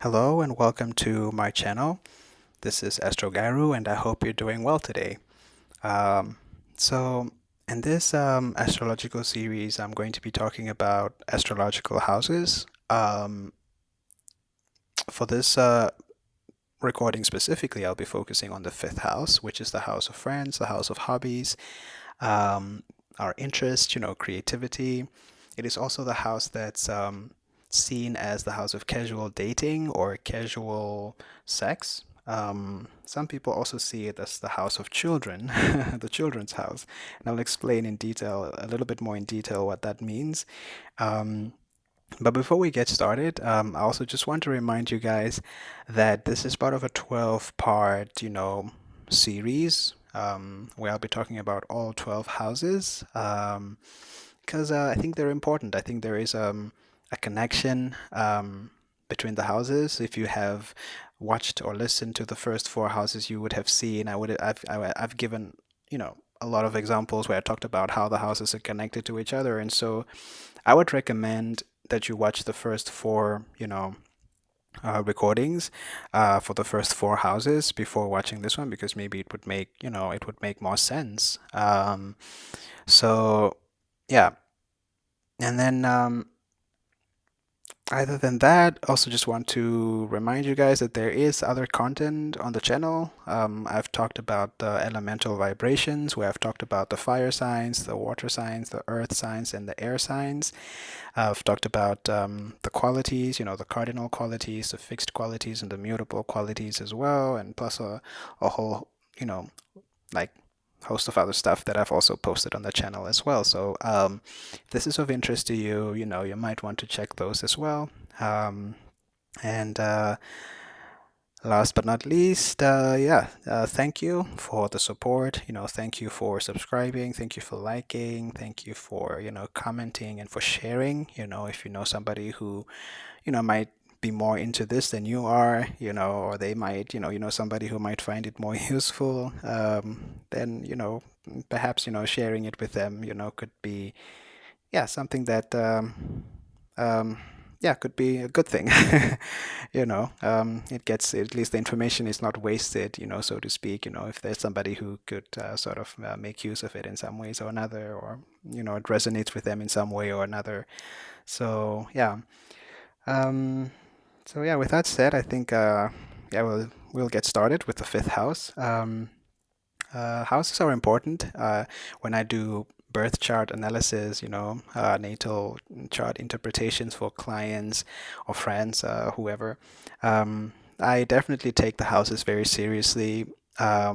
Hello and welcome to my channel. This is Astrogaru and I hope you're doing well today. Um, so in this astrological series, I'm going to be talking about astrological houses. For this recording specifically, I'll be focusing on the fifth house, which is the house of friends, the house of hobbies, um, our interests, creativity. It is also the house that's seen as the house of casual dating or casual sex. Some people also see it as the house of children, the children's house. And I'll explain in detail, a little bit more in detail, what that means. Um, but before we get started, I also just want to remind you guys that this is part of a 12-part, series where I'll be talking about all 12 houses because I think they're important. I think there is a connection between the houses. If you have watched or listened to the first four houses, you would have seen. I've given a lot of examples where I talked about how the houses are connected to each other, and so I would recommend that you watch the first four, recordings for the first four houses before watching this one because maybe it would make more sense. So yeah, and then other than that, also just want to remind you guys that there is other content on the channel. I've talked about the elemental vibrations, where I've talked about the fire signs, the water signs, the earth signs, and the air signs. I've talked about the qualities, the cardinal qualities, the fixed qualities, and the mutable qualities as well, and plus a whole, like host of other stuff that I've also posted on the channel as well. So if this is of interest to you, you might want to check those as well. And last but not least, thank you for the support. Thank you for subscribing. Thank you for liking. Thank you for, commenting and for sharing. If you know somebody who, might be more into this than you are, or they might, somebody who might find it more useful, then, perhaps, sharing it with them, could be, yeah, something that, um, yeah, could be a good thing. It gets, at least the information is not wasted, so to speak, if there's somebody who could sort of make use of it in some ways or another, or, it resonates with them in some way or another. So, yeah. Um, so yeah, with that said, I think yeah, we'll get started with the fifth house. Houses are important when I do birth chart analysis, natal chart interpretations for clients or friends, whoever. I definitely take the houses very seriously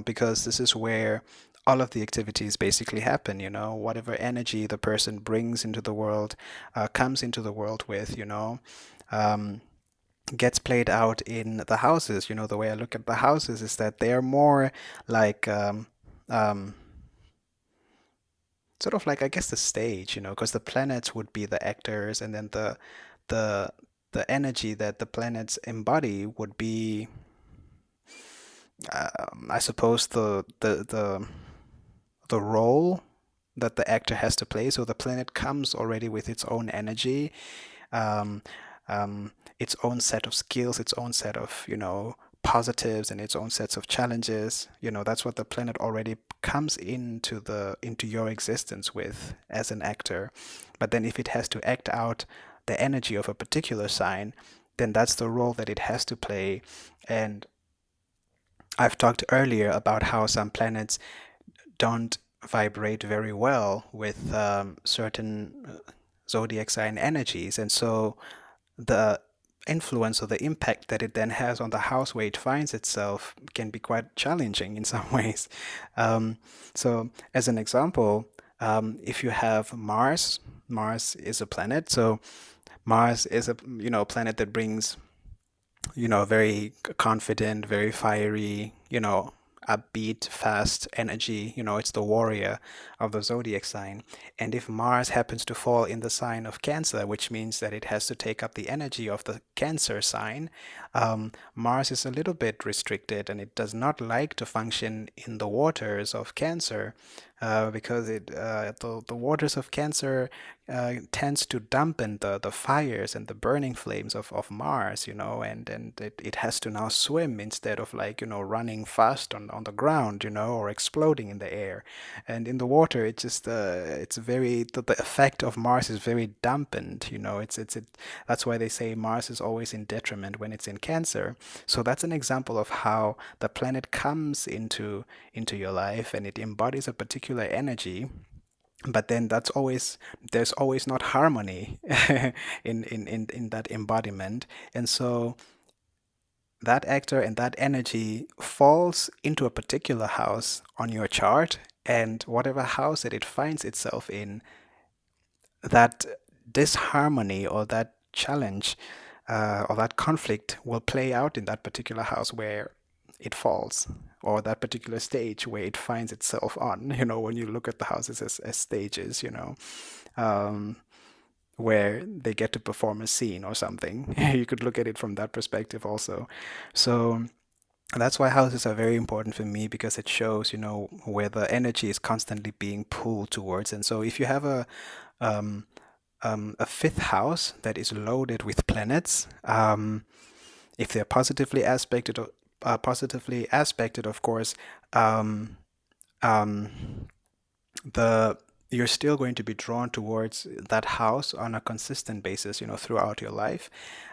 because this is where all of the activities basically happen, whatever energy the person brings into the world, comes into the world with, um, gets played out in the houses. The way I look at the houses is that they are more like um, sort of like, I guess, the stage, because the planets would be the actors, and then the the energy that the planets embody would be, I suppose, the role that the actor has to play. So the planet comes already with its own energy, um, its own set of skills, its own set of, positives and its own sets of challenges. That's what the planet already comes into your existence with as an actor. But then if it has to act out the energy of a particular sign, then that's the role that it has to play. And I've talked earlier about how some planets don't vibrate very well with certain zodiac sign energies. And so the influence or the impact that it then has on the house where it finds itself can be quite challenging in some ways. So, as an example, if you have Mars, Mars is a planet. So, Mars is a planet that brings very confident, very fiery, upbeat, fast energy. It's the warrior. of the zodiac sign. And if Mars happens to fall in the sign of Cancer, which means that it has to take up the energy of the Cancer sign, Mars is a little bit restricted and it does not like to function in the waters of Cancer, because the waters of Cancer tends to dampen the fires and the burning flames of Mars, and it has to now swim instead of, like, running fast on the ground, or exploding in the air. And in the water, it's very, the effect of Mars is very dampened, that's why they say Mars is always in detriment when it's in Cancer. So that's an example of how the planet comes into your life and it embodies a particular energy, but then there's always not harmony in that embodiment. And so that actor and that energy falls into a particular house on your chart, and whatever house that it finds itself in, that disharmony or that challenge, or that conflict will play out in that particular house where it falls, or that particular stage where it finds itself on, when you look at the houses as stages, um, where they get to perform a scene or something. You could look at it from that perspective also. So that's why houses are very important for me, because it shows, where the energy is constantly being pulled towards. And so if you have um, a fifth house that is loaded with planets, if they're positively aspected, of course, um, um, the you're still going to be drawn towards that house on a consistent basis, throughout your life.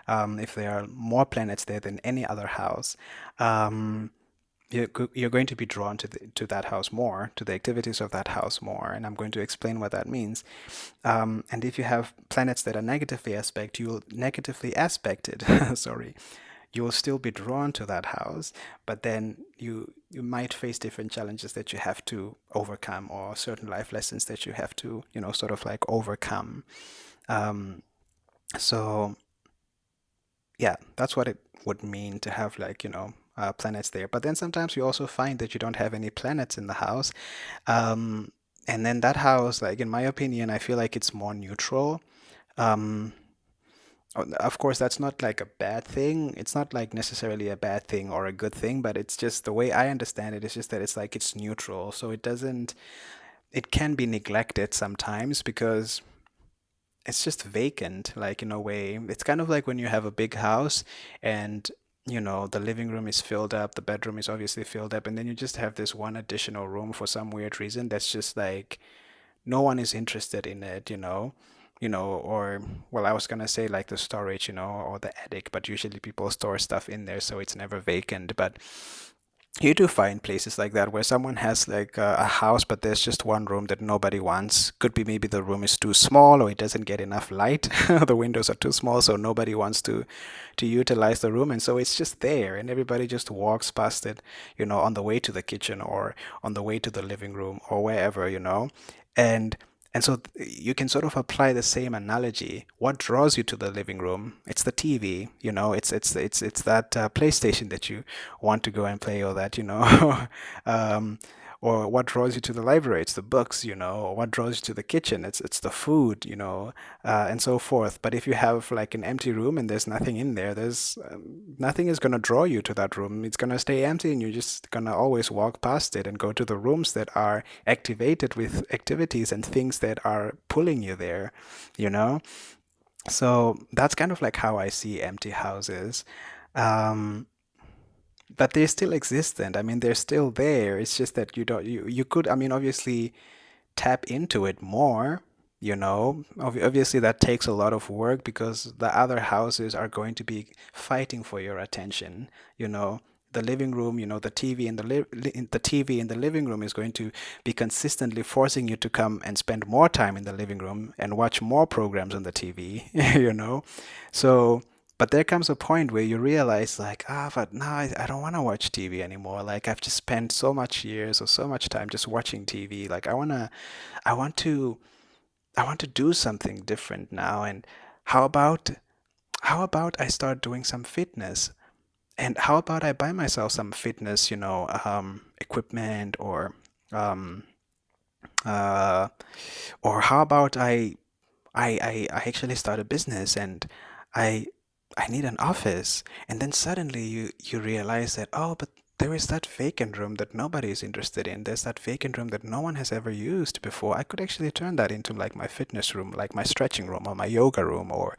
If there are more planets there than any other house, um, you're going to be drawn to that house more, to the activities of that house more, and I'm going to explain what that means. And if you have planets that are negatively aspected, sorry, you will still be drawn to that house, but then you might face different challenges that you have to overcome, or certain life lessons that you have to, sort of like overcome. Um, so yeah, that's what it would mean to have, like, planets there. But then sometimes you also find that you don't have any planets in the house. Um, and then that house, like, in my opinion, I feel like it's more neutral. Um, of course, that's not like a bad thing. It's not like necessarily a bad thing or a good thing, but it's just the way I understand it. It's just that it's like it's neutral. So it can be neglected sometimes because it's just vacant, like, in a way. It's kind of like when you have a big house and, the living room is filled up, the bedroom is obviously filled up, and then you just have this one additional room for some weird reason that's just like no one is interested in it, or, well, I was gonna say like the storage, or the attic, but usually people store stuff in there, so it's never vacant. But you do find places like that where someone has like a house, but there's just one room that nobody wants. Could be maybe the room is too small or it doesn't get enough light. The windows are too small, so nobody wants to utilize the room, and so it's just there, and everybody just walks past it, on the way to the kitchen or on the way to the living room or wherever, and and so you can sort of apply the same analogy. What draws you to the living room? It's the TV, it's that PlayStation that you want to go and play, or that, um, or what draws you to the library? It's the books, or what draws you to the kitchen? It's the food, and so forth. But if you have like an empty room and there's nothing in there, there's nothing is gonna draw you to that room. It's gonna stay empty, and you're just gonna always walk past it and go to the rooms that are activated with activities and things that are pulling you there, you know? So that's kind of like how I see empty houses. Um, but they're still existent. I mean, they're still there. It's just that you could, I mean, obviously tap into it more, Obviously, that takes a lot of work because the other houses are going to be fighting for your attention, you know. The living room, the TV in the TV in the living room is going to be consistently forcing you to come and spend more time in the living room and watch more programs on the TV, So, but there comes a point where you realize, like, but now I don't want to watch TV anymore. Like, I've just spent so much years or so much time just watching TV. Like, I want to I want to do something different now. And how about how about I start doing some fitness? And how about I buy myself some fitness, equipment, or um, Uh, or how about I actually start a business and I I need an office. And then suddenly you realize that, oh, but there is that vacant room that nobody is interested in. There's that vacant room that no one has ever used before. I could actually turn that into like my fitness room, like my stretching room or my yoga room or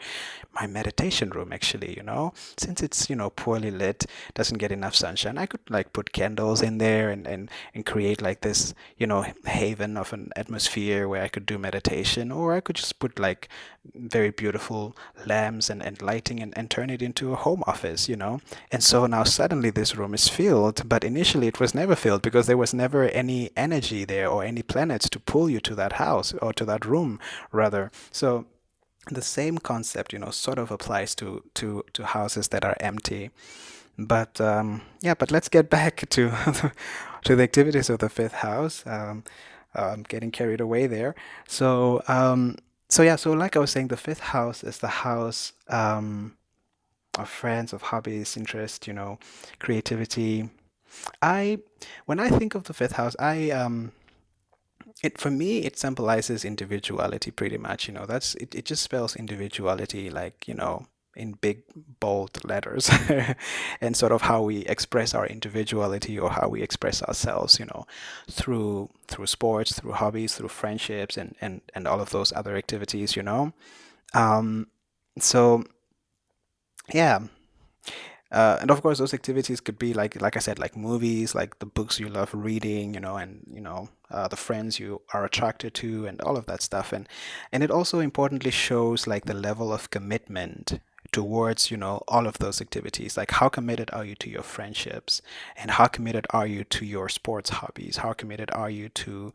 my meditation room actually, since it's, poorly lit, doesn't get enough sunshine. I could like put candles in there and create like this, haven of an atmosphere where I could do meditation, or I could just put like very beautiful lamps and lighting and turn it into a home office, and so now suddenly this room is filled, but initially it was never filled because there was never any energy there or any planets to pull you to that house or to that room rather. So the same concept, sort of applies to houses that are empty. But yeah, but let's get back to to the activities of the fifth house. Getting carried away there. So so yeah, so like I was saying, the fifth house is the house of friends, of hobbies, interest, creativity. I when I think of the fifth house, I it for me it symbolizes individuality pretty much. It just spells individuality, like, in big bold letters, and sort of how we express our individuality or how we express ourselves, through sports, through hobbies, through friendships, and all of those other activities. um so yeah. And of course, those activities could be like I said, like movies, like the books you love reading, and the friends you are attracted to, and all of that stuff. And it also importantly shows like the level of commitment towards, all of those activities. Like how committed are you to your friendships, and how committed are you to your sports hobbies? How committed are you to,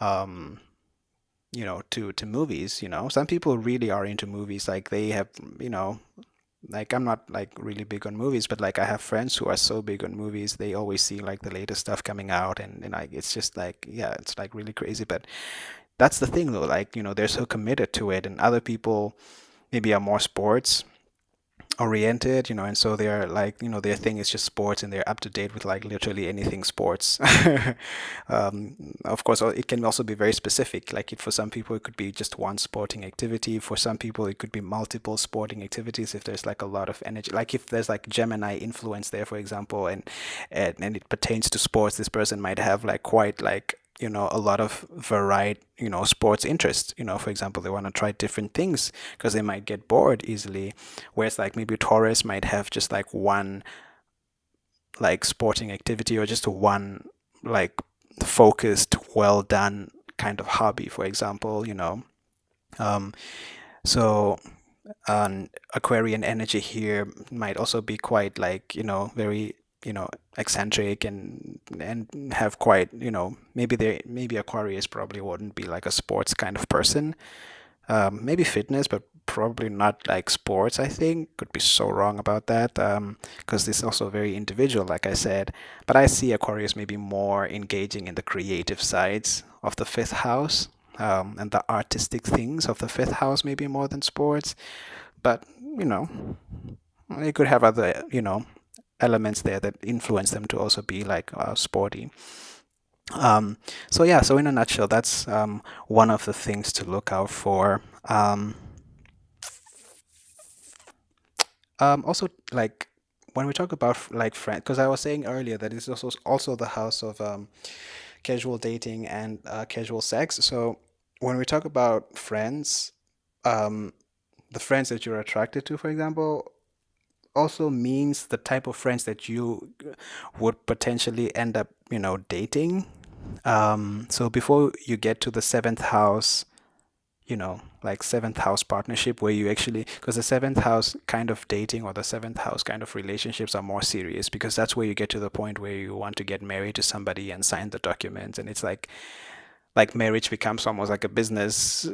um, to movies? Some people really are into movies. Like they have, you know like I'm not like really big on movies, but like I have friends who are so big on movies. They always see like the latest stuff coming out, and like it's just like, yeah, it's like really crazy. But that's the thing though, like, they're so committed to it, and other people maybe are more sports oriented, and so they're like, their thing is just sports, and they're up to date with like literally anything sports. Of course, it can also be very specific. Like for some people, it could be just one sporting activity. For some people, it could be multiple sporting activities if there's like a lot of energy. Like if there's like Gemini influence there, for example, and it pertains to sports, this person might have like quite like, a lot of varied, sports interests. For example, they want to try different things because they might get bored easily. Whereas like maybe Taurus might have just like one like sporting activity, or just one like focused, well done kind of hobby, for example. Um, so Aquarian energy here might also be quite like, very, eccentric, and have quite, maybe Aquarius probably wouldn't be like a sports kind of person. Maybe fitness, but probably not like sports, I think. Could be so wrong about that, because this is also very individual, like I said. But I see Aquarius maybe more engaging in the creative sides of the fifth house, and the artistic things of the fifth house, maybe more than sports. But, they could have other, elements there that influence them to also be like sporty. So yeah, so in a nutshell, that's one of the things to look out for. Also, like when we talk about like friends, because I was saying earlier that it's also the house of casual dating and casual sex. So when we talk about friends, um, the friends that you're attracted to, for example, also means the type of friends that you would potentially end up, dating. So before you get to the seventh house, like seventh house partnership, where you actually, because the seventh house kind of dating or the seventh house kind of relationships are more serious, because that's where you get to the point where you want to get married to somebody and sign the documents, and it's like marriage becomes almost like a business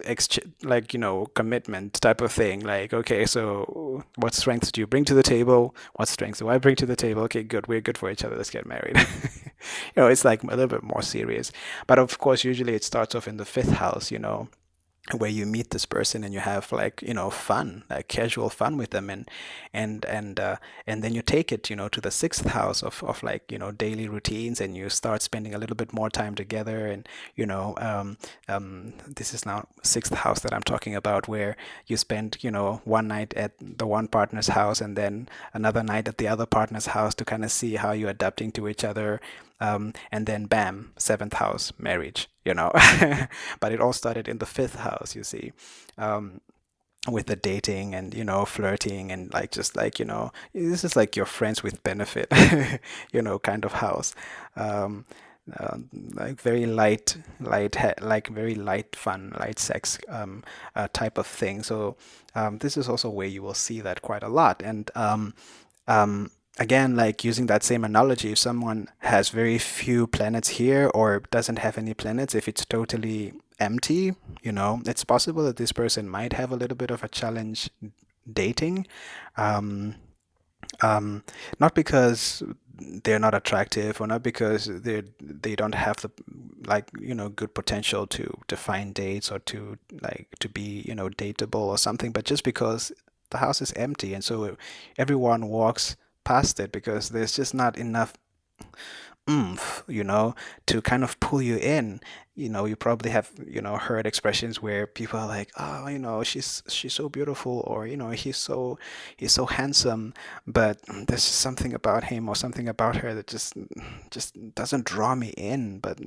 like, commitment type of thing. Like, okay, so what strengths do you bring to the table? What strengths do I bring to the table? Okay, good, we're good for each other, let's get married. It's like a little bit more serious. But of course, usually it starts off in the fifth house. where you meet this person and you have, like, fun, like casual fun with them, and then you take it, to the sixth house of like, daily routines, and you start spending a little bit more time together. And you know this is now sixth house that I'm talking about, where you spend, one night at the one partner's house and then another night at the other partner's house to kind of see how you're adapting to each other. And then bam, seventh house, marriage. But it all started in the fifth house, you see, um, with the dating and, flirting, and like, just like, this is like your friends with benefit, kind of house. Um, like very like very light fun, light sex, type of thing. So this is also where you will see that quite a lot. And um, again, like using that same analogy, if someone has very few planets here or doesn't have any planets, if it's totally empty, it's possible that this person might have a little bit of a challenge dating. Um, um, Not because they're not attractive, or not because they don't have the, like, good potential to find dates, or to, like, to be, dateable or something, but just because the house is empty, and so everyone walks past it because there's just not enough oomph, to kind of pull you in. You probably have, heard expressions where people are like, oh, she's so beautiful, or, he's so handsome, but there's just something about him or something about her that just doesn't draw me in. But,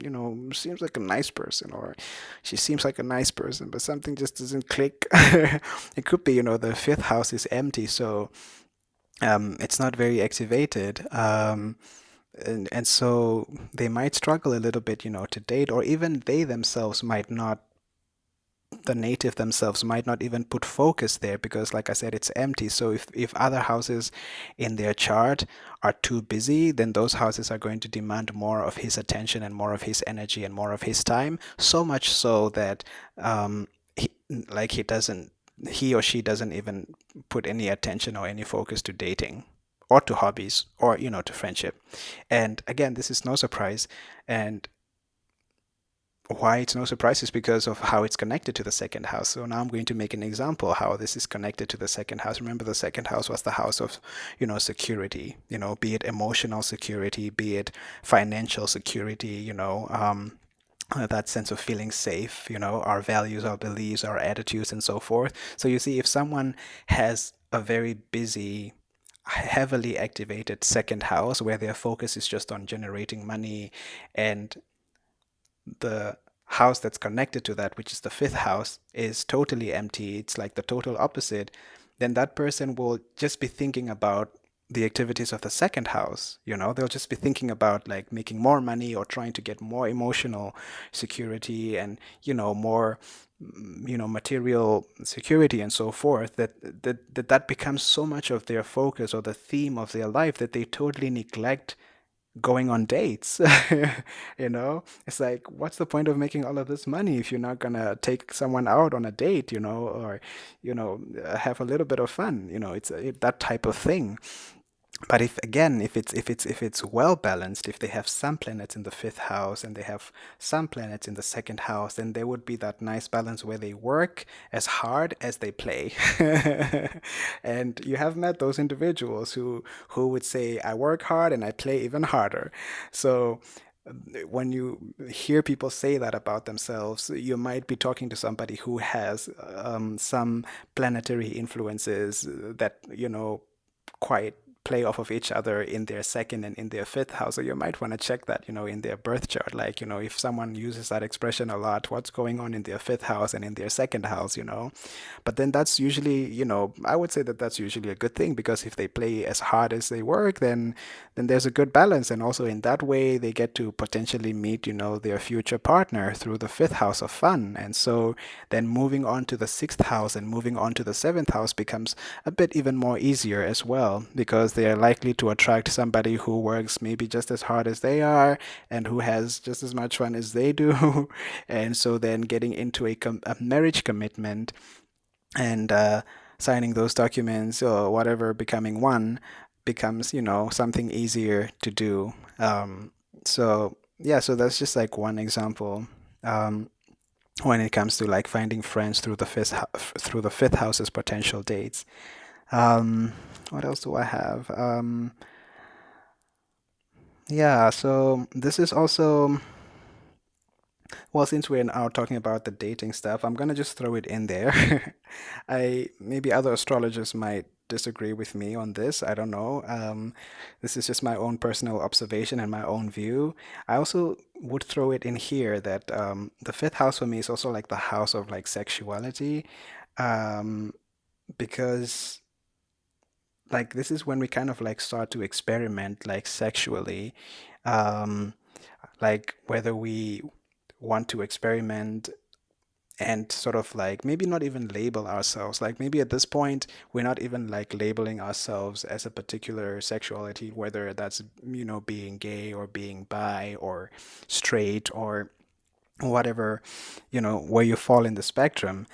seems like a nice person, or she seems like a nice person, but something just doesn't click. It could be, the fifth house is empty, so it's not very activated. And so they might struggle a little bit, to date, or even the native themselves might not even put focus there, because, like I said, it's empty. So if other houses in their chart are too busy, then those houses are going to demand more of his attention and more of his energy and more of his time. So much so that he, like he or she doesn't even put any attention or any focus to dating, or to hobbies, or, to friendship. And again, this is no surprise. And why it's no surprise is because of how it's connected to the second house. So now I'm going to make an example how this is connected to the second house. Remember, the second house was the house of, security, be it emotional security, be it financial security, that sense of feeling safe, our values, our beliefs, our attitudes, and so forth. So you see, if someone has a very busy, heavily activated second house, where their focus is just on generating money, and the house that's connected to that, which is the fifth house, is totally empty, it's like the total opposite, then that person will just be thinking about the activities of the second house. They'll just be thinking about, like, making more money, or trying to get more emotional security, and, more, material security, and so forth, that becomes so much of their focus, or the theme of their life, that they totally neglect going on dates. It's like, what's the point of making all of this money if you're not gonna take someone out on a date, or, have a little bit of fun. It's that type of thing. But if it's well balanced, if they have some planets in the fifth house and they have some planets in the second house, then there would be that nice balance where they work as hard as they play. And you have met those individuals who would say, I work hard and I play even harder. So when you hear people say that about themselves, you might be talking to somebody who has some planetary influences that, quite play off of each other in their second and in their fifth house. So you might want to check that, in their birth chart. Like, if someone uses that expression a lot, what's going on in their fifth house and in their second house. But then that's usually, I would say that that's usually a good thing, because if they play as hard as they work, then there's a good balance. And also in that way, they get to potentially meet, their future partner through the fifth house of fun. And so then moving on to the sixth house and moving on to the seventh house becomes a bit even more easier as well, because they are likely to attract somebody who works maybe just as hard as they are, and who has just as much fun as they do. And so then getting into a marriage commitment, and signing those documents, or whatever, becoming one, becomes, something easier to do. So yeah, so that's just like one example. Um, when it comes to like finding friends through the through the fifth house as potential dates. Um, what else do I have? Yeah, so this is also, well, since we're now talking about the dating stuff, I'm gonna just throw it in there. I maybe other astrologers might disagree with me on this. I don't know. This is just my own personal observation and my own view. I also would throw it in here that the fifth house for me is also like the house of like sexuality, um, because like this is when we kind of like start to experiment like sexually, um, like whether we want to experiment and sort of like maybe not even label ourselves. Like maybe at this point, we're not even like labeling ourselves as a particular sexuality, whether that's, being gay or being bi or straight or whatever, where you fall in the spectrum.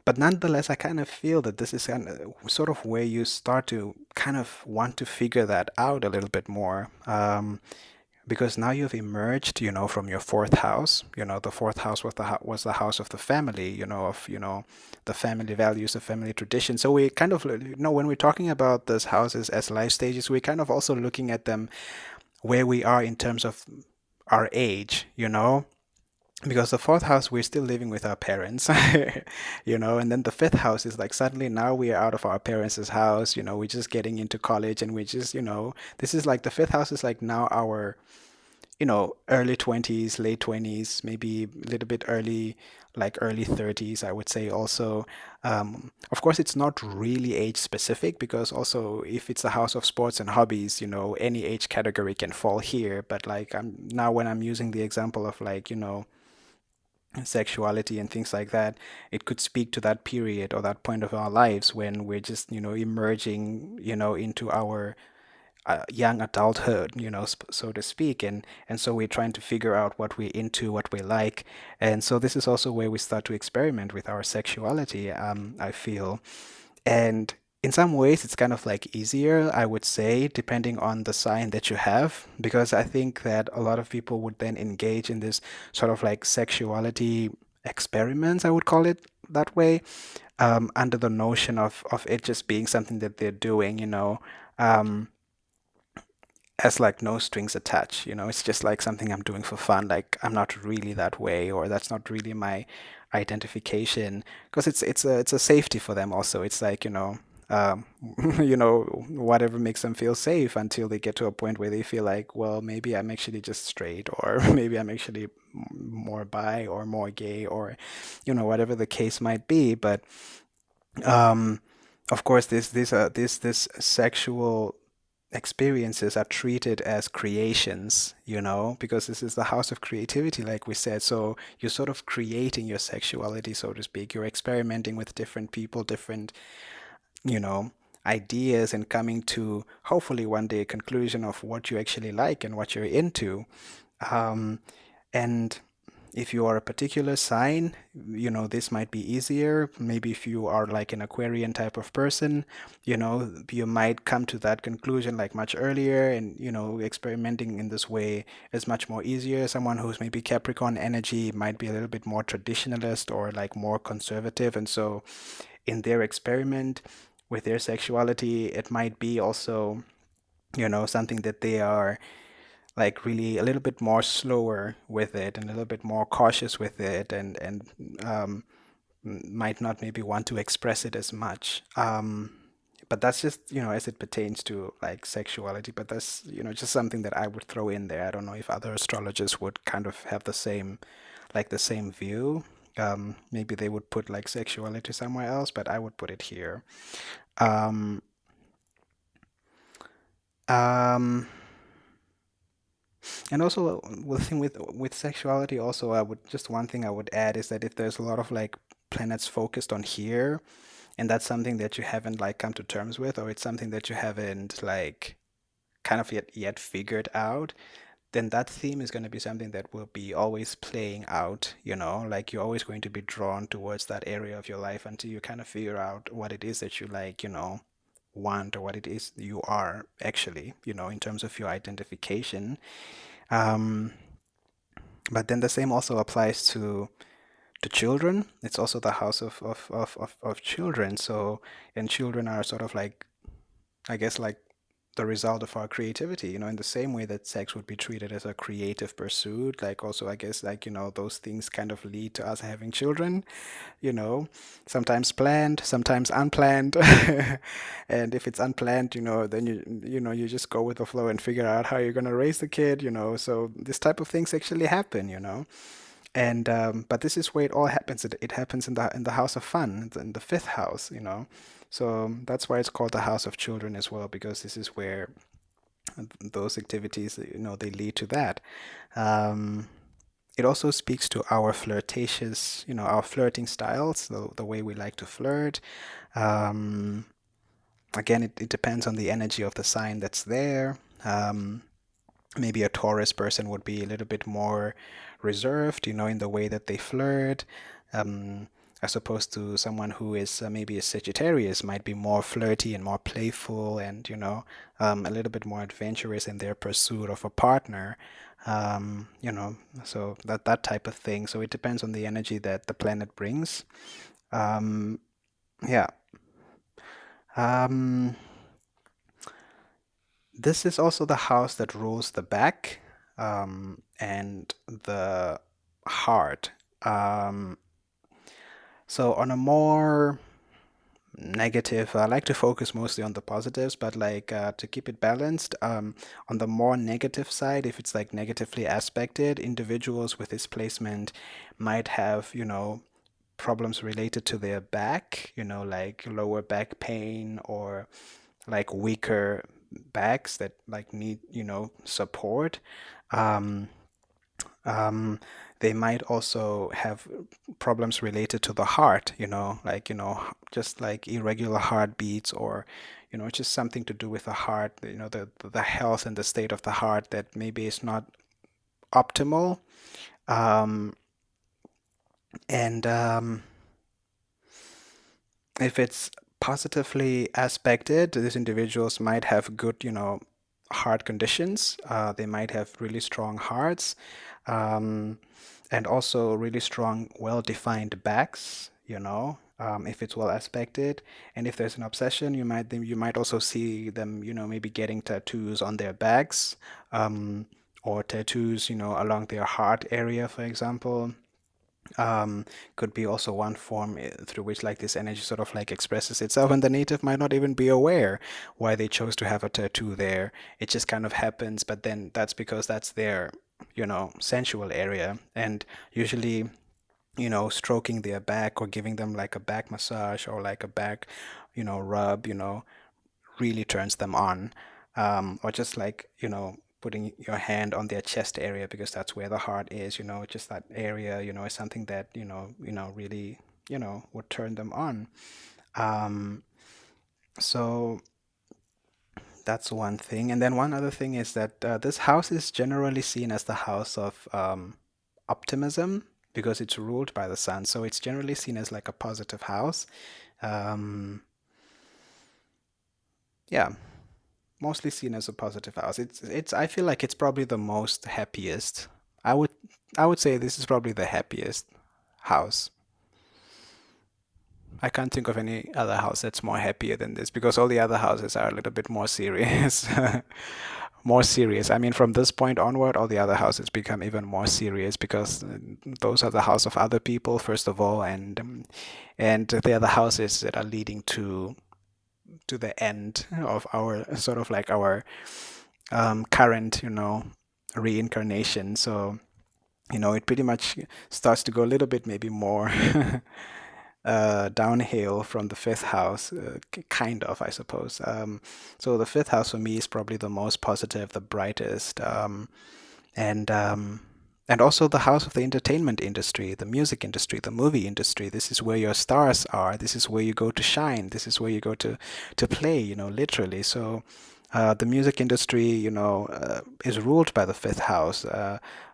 But nonetheless, I kind of feel that this is kind of sort of where you start to kind of want to figure that out a little bit more. Because now you've emerged, from your fourth house. The fourth house was was the house of the family, of the family values, the family tradition. So we kind of, when we're talking about these houses as life stages, we're kind of also looking at them where we are in terms of our age, because the fourth house we're still living with our parents, and then the fifth house is like suddenly now we are out of our parents' house, we're just getting into college and we just, this is like the fifth house is like now our early 20s, late 20s, maybe a little bit early, like early 30s, I would say also. Of course, it's not really age specific because also if it's a house of sports and hobbies, any age category can fall here. But like when I'm using the example of like, sexuality and things like that, it could speak to that period or that point of our lives when we're just, emerging, into our young adulthood, so to speak, and so we're trying to figure out what we're into, what we like, and so this is also where we start to experiment with our sexuality. I feel, and in some ways, it's kind of like easier, I would say, depending on the sign that you have, because I think that a lot of people would then engage in this sort of like sexuality experiments, I would call it that way, under the notion of it just being something that they're doing, um, has like no strings attached. It's just like something I'm doing for fun. Like I'm not really that way, or that's not really my identification. Because it's a safety for them also. It's like, um, whatever makes them feel safe until they get to a point where they feel like, well, maybe I'm actually just straight, or maybe I'm actually more bi or more gay, or whatever the case might be. But um, of course, this sexual experiences are treated as creations, because this is the house of creativity, like we said. So you're sort of creating your sexuality, so to speak. You're experimenting with different people, different, you know, ideas, and coming to hopefully one day a conclusion of what you actually like and what you're into. Um, and if you are a particular sign, this might be easier. Maybe if you are like an Aquarian type of person, you might come to that conclusion like much earlier, and, experimenting in this way is much more easier. Someone who's maybe Capricorn energy might be a little bit more traditionalist or like more conservative. And so in their experiment with their sexuality, it might be also, something that they are like really a little bit more slower with it and a little bit more cautious with it, and um, might not maybe want to express it as much. But that's just, as it pertains to like sexuality. But that's, just something that I would throw in there. I don't know if other astrologers would kind of have the same view. Maybe they would put like sexuality somewhere else, but I would put it here. Um, um, And also, the thing with sexuality, also, I would just one thing I would add is that if there's a lot of like planets focused on here, and that's something that you haven't like come to terms with, or it's something that you haven't like kind of yet figured out, then that theme is going to be something that will be always playing out, like you're always going to be drawn towards that area of your life until you kind of figure out what it is that you like, want, or what it is you are actually, in terms of your identification. Um, but then the same also applies to to children. It's also the house of children. So, and children are sort of like, I guess, like the result of our creativity, in the same way that sex would be treated as a creative pursuit. Like, also, I guess, like, those things kind of lead to us having children, you know, sometimes planned, sometimes unplanned. And if it's unplanned, then you just go with the flow and figure out how you're going to raise the kid. So this type of things actually happen. And but this is where it all happens. It happens in the house of fun, in the fifth house. So that's why it's called the house of children as well, because this is where those activities, they lead to that. Um, it also speaks to our flirtatious, our flirting styles, the way we like to flirt. Um, Again, it depends on the energy of the sign that's there. Maybe a Taurus person would be a little bit more reserved, in the way that they flirt, um, as opposed to someone who is maybe a Sagittarius might be more flirty and more playful and, a little bit more adventurous in their pursuit of a partner. Um, you know, so that type of thing. So it depends on the energy that the planet brings. Um, yeah. Um, This is also the house that rules the back, and the heart. Um, so on a more negative, I like to focus mostly on the positives, but like to keep it balanced, on the more negative side, if it's like negatively aspected, individuals with this placement might have, problems related to their back, like lower back pain or like weaker backs that like need, support. Um, um, they might also have problems related to the heart, like, just like irregular heartbeats or, just something to do with the heart, the health and the state of the heart that maybe is not optimal. Um, and If it's positively aspected, these individuals might have good, heart conditions. They might have really strong hearts, um, and also really strong, well-defined backs, if it's well aspected. And if there's an obsession, you might also see them, maybe getting tattoos on their backs, or tattoos, along their heart area, for example. Could be also one form through which like this energy sort of like expresses itself, and the native might not even be aware why they chose to have a tattoo there. It just kind of happens, but then that's because that's their, sensual area. And usually, stroking their back or giving them like a back massage or like a back, rub, really turns them on. Or just like, putting your hand on their chest area because that's where the heart is, just that area, is something that, really, would turn them on. Um, so that's one thing. And then one other thing is that this house is generally seen as the house of optimism because it's ruled by the sun. So it's generally seen as like a positive house. Um, yeah, mostly seen as a positive house. It's I feel like it's probably the most happiest. I would I would say this is probably the happiest house. I can't think of any other house that's more happier than this because all the other houses are a little bit more serious. More serious. I mean, from this point onward, all the other houses become even more serious because those are the house of other people, first of all, and they are the houses that are leading to the end of our sort of like our current, reincarnation. So, it pretty much starts to go a little bit maybe more downhill from the fifth house, kind of, I suppose. So the fifth house for me is probably the most positive, the brightest, and um, and also the house of the entertainment industry, the music industry, the movie industry. This is where your stars are. This is where you go to shine. This is where you go to play. Literally. So the music industry, is ruled by the fifth house.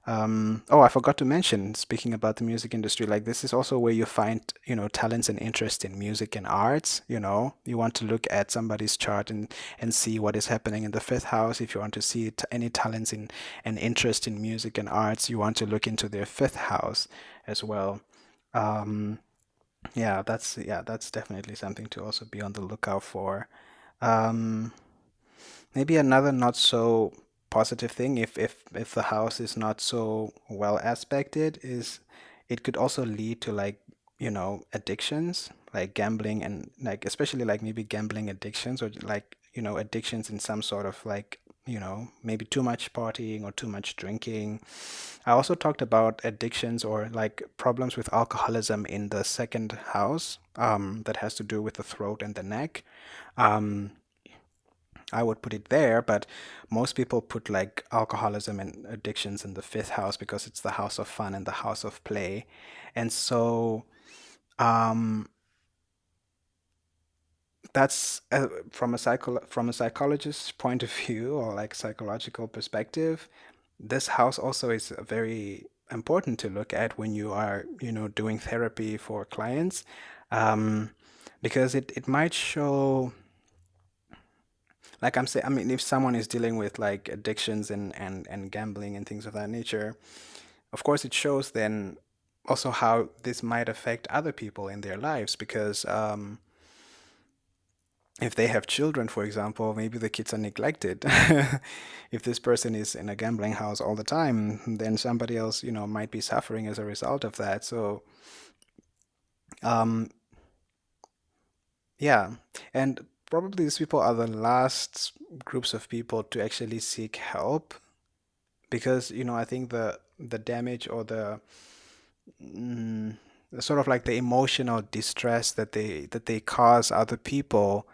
Oh, I forgot to mention, speaking about the music industry, like this is also where you find, talents and interest in music and arts. You want to look at somebody's chart and see what is happening in the fifth house. If you want to see any talents in and interest in music and arts, you want to look into their fifth house as well. Um, yeah, that's definitely something to also be on the lookout for. Um, Maybe another not so positive thing, if the house is not so well aspected, is it could also lead to like, addictions, like gambling and like especially like maybe gambling addictions or like, addictions in some sort of like, maybe too much partying or too much drinking. I also talked about addictions or like problems with alcoholism in the second house, that has to do with the throat and the neck. Um, I would put it there, but most people put like alcoholism and addictions in the fifth house because it's the house of fun and the house of play. And so um, that's from a psychologist's point of view or like psychological perspective, this house also is very important to look at when you are, doing therapy for clients, um, because it might show. Like I'm saying, I mean, if someone is dealing with like addictions and gambling and things of that nature, of course, it shows then also how this might affect other people in their lives because if they have children, for example, maybe the kids are neglected. If this person is in a gambling house all the time, then somebody else, might be suffering as a result of that. So, um, yeah, and probably these people are the last groups of people to actually seek help because I think the damage or mm, the sort of like the emotional distress that they cause other people,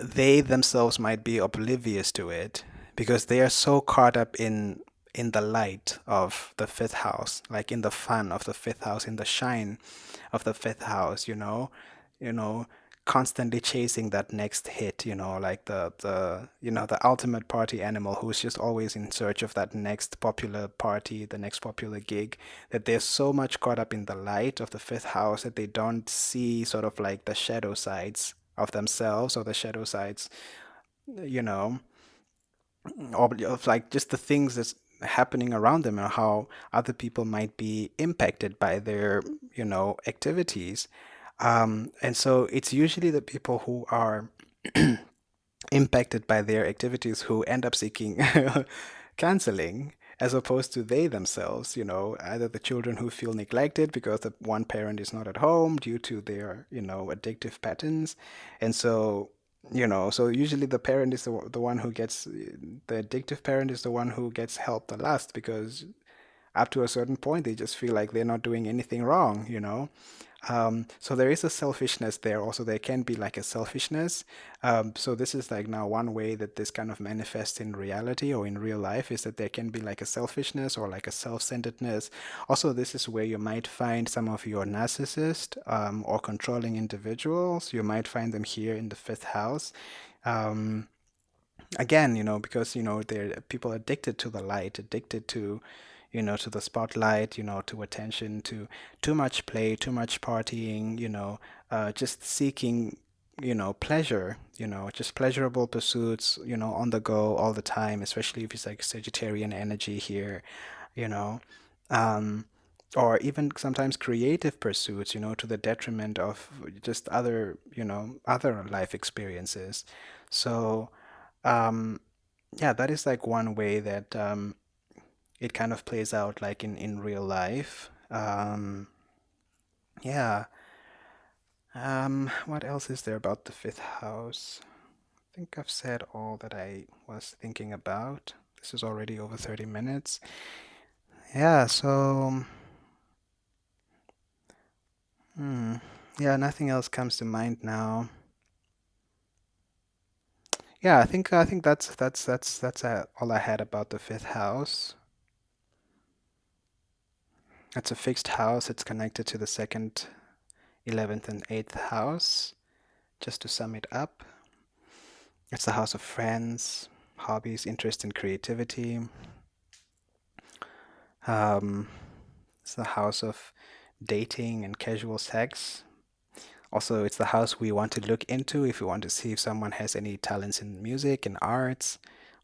they themselves might be oblivious to it because they are so caught up in the light of the fifth house, like in the fun of the fifth house, in the shine of the fifth house, you know, constantly chasing that next hit, like the ultimate party animal who's just always in search of that next popular party, the next popular gig, that they're so much caught up in the light of the fifth house that they don't see sort of like the shadow sides of themselves or the shadow sides, you know, or of like just the things that's happening around them and how other people might be impacted by their, activities. And so it's usually the people who are impacted by their activities who end up seeking counseling as opposed to they themselves, either the children who feel neglected because the one parent is not at home due to their, addictive patterns. And so, so usually the parent is the one who gets, the addictive parent is the one who gets help the last because up to a certain point they just feel like they're not doing anything wrong. So there is a selfishness there. Also, there can be like a selfishness. So this is like now one way that this kind of manifests in reality or in real life is that there can be like a selfishness or like a self-centeredness. Also, this is where you might find some of your narcissist or controlling individuals. You might find them here in the fifth house. Um, Again, because they're people addicted to the light, addicted to to the spotlight, to attention, to too much play, too much partying, just seeking pleasure, just pleasurable pursuits, on the go all the time, especially if it's like Sagittarian energy here, you know um or even sometimes creative pursuits, to the detriment of just other life experiences. So um, yeah, that is like one way that it kind of plays out like in real life. Yeah. What else is there about the fifth house? I think I've said all that I was thinking about. This is already over 30 minutes. Yeah, so hmm, yeah, nothing else comes to mind now. Yeah, I think that's all I had about the fifth house. It's a fixed house. It's connected to the second, 11th, and 8th house. Just to sum it up, it's the house of friends, hobbies, interest, and creativity. Um, it's the house of dating and casual sex. Also, it's the house we want to look into if we want to see if someone has any talents in music and arts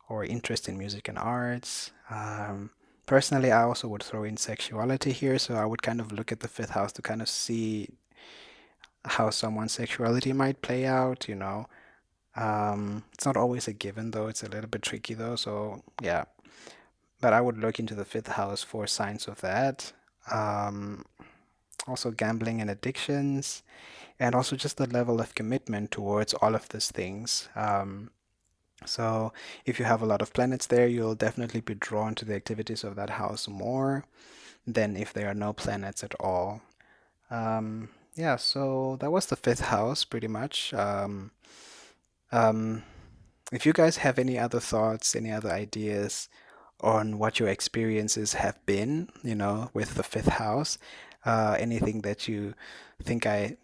or interest in music and arts. Personally, I also would throw in sexuality here, so I would kind of look at the fifth house to kind of see how someone's sexuality might play out, you know. It's not always a given though, it's a little bit tricky though, so yeah. But I would look into the fifth house for signs of that. Um, Also gambling and addictions, and also just the level of commitment towards all of these things. So if you have a lot of planets there, you'll definitely be drawn to the activities of that house more than if there are no planets at all. Yeah, so that was the fifth house pretty much. Um, if you guys have any other thoughts, any other ideas on what your experiences have been, you know, with the fifth house, anything that you think I,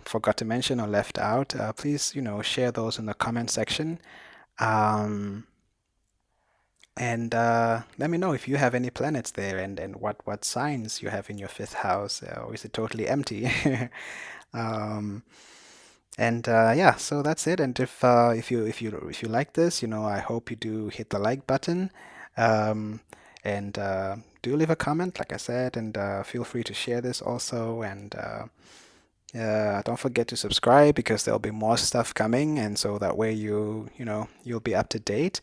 forgot to mention or left out, please, share those in the comment section. Um, and let me know if you have any planets there and what signs you have in your fifth house, or is it totally empty? Um, and yeah, so that's it. And if you like this, I hope you do hit the like button, um, and do leave a comment, like I said, and feel free to share this also. And don't forget to subscribe because there'll be more stuff coming, and so that way you'll be up to date.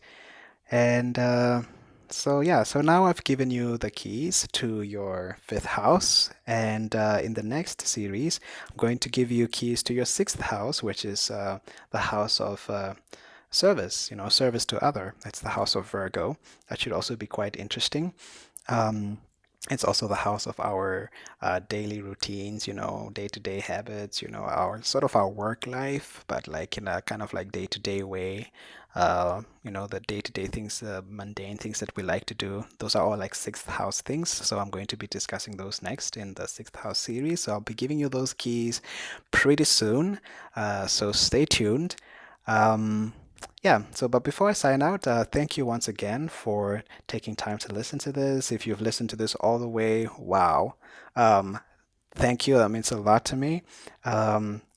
And so yeah, so now I've given you the keys to your fifth house, and in the next series, I'm going to give you keys to your sixth house, which is the house of service, service to other. It's the house of Virgo. That should also be quite interesting. Um, it's also the house of our daily routines, day-to-day habits, our sort of our work life, but like in a kind of like day-to-day way. The day-to-day things, mundane things that we like to do. Those are all like sixth house things. So I'm going to be discussing those next in the sixth house series. So I'll be giving you those keys pretty soon. So stay tuned. Um, yeah, so but before I sign out, thank you once again for taking time to listen to this. If you've listened to this all the way, wow. Um, Thank you. That means a lot to me.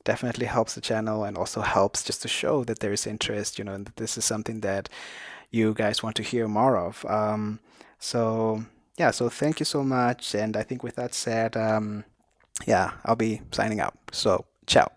Definitely helps the channel and also helps just to show that there is interest, and that this is something that you guys want to hear more of. So yeah, so thank you so much. And I think with that said, yeah, I'll be signing out. So ciao.